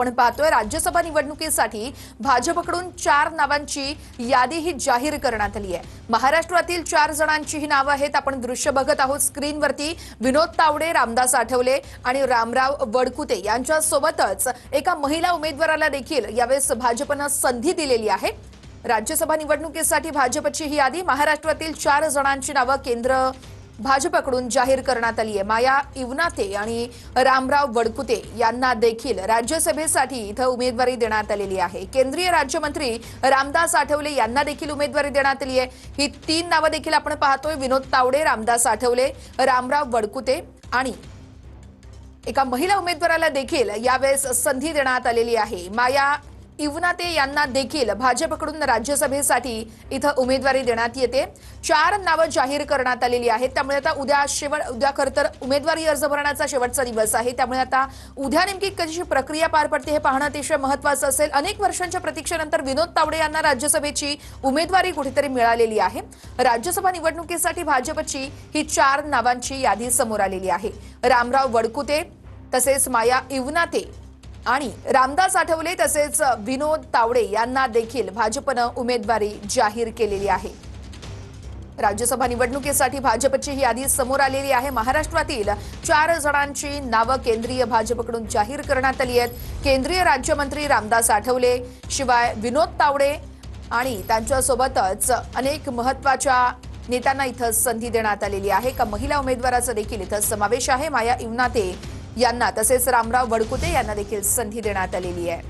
आपण पाहतोय राज्यसभा निवडणुकीसाठी भाजपकडून 4 नावांची यादी ही जाहीर करण्यात आली आहे। महाराष्ट्रातील 4 जणांची ही नावे आहेत। आपण दृश्य बघत आहोत स्क्रीनवरती। विनोद तावडे, रामदास आठवले आणि रामराव वडकुते यांच्या सोबतच एका महिला उमेदवाराला देखील यावेळेस भाजपने संधी दिलेली आहे। राज्यसभा निवडणुकीसाठी भाजपची ही यादी महाराष्ट्रातील 4 जणांची नावे केंद्र भाजपकडून जाहीर करण्यात आली आहे। माया इवनाते आणि रामराव वडकुते यांना देखील राज्यसभेसाठी इथे उमेदवारी देण्यात आलेली आहे। केंद्रीय राज्यमंत्री रामदास आठवले यांना देखील उमेदवारी देण्यात आली आहे। ही 3 नावे देखील आपण पाहतोय। विनोद तावडे, रामदास आठवले, रामराव वडकुते आणि एका महिला उमेदवाराला देखील यावेळेस संधी देण्यात आलेली आहे। माया इवनाते यांना देखील भाजपकडून राज्यसभेसाठी इथे उमेदवारी देण्यात येते। 4 नावे जाहीर करण्यात आलेली आहेत। त्यामुळे आता उद्या खरतर उमेदवारी अर्ज भरण्याचा शेवटचा दिवस आहे। त्यामुळे आता उद्या नेमकी कशी प्रक्रिया पार पडते हे पाहणं अतिशय महत्त्वाचं असेल। अनेक वर्षांच्या प्रतीक्षेनंतर विनोद तावडे यांना राज्यसभेची उमेदवारी कुठेतरी मिळालेली आहे। राज्यसभा निवडणुकीसाठी भाजपची ही 4 नावांची यादी समोर आलेली आहे। रामराव वडकुते, तसेच माया इवनाते आणि रामदास आठवले तसेच विनोद तावडे यांना देखील भाजपने उमेदवारी जाहीर केलेली आहे। राज्यसभा निवडणुकीसाठी भाजपची ही यादी समोर आलेली आहे। महाराष्ट्रातील 4 जणांची नावे केंद्रीय भाजपकडून जाहीर करण्यात आली आहेत। केंद्रीय राज्यमंत्री रामदास आठवले, शिवाय विनोद तावडे आणि त्यांच्यासोबतच अनेक महत्त्वाच्या नेत्यांना इथे संधी देण्यात आलेली आहे। का महिला उमेदवाराचा देखील इथे समावेश आहे। माया इवनाते यांना तसेच रामराव वडकुते यांना देखील संधी देण्यात आलेली आहे।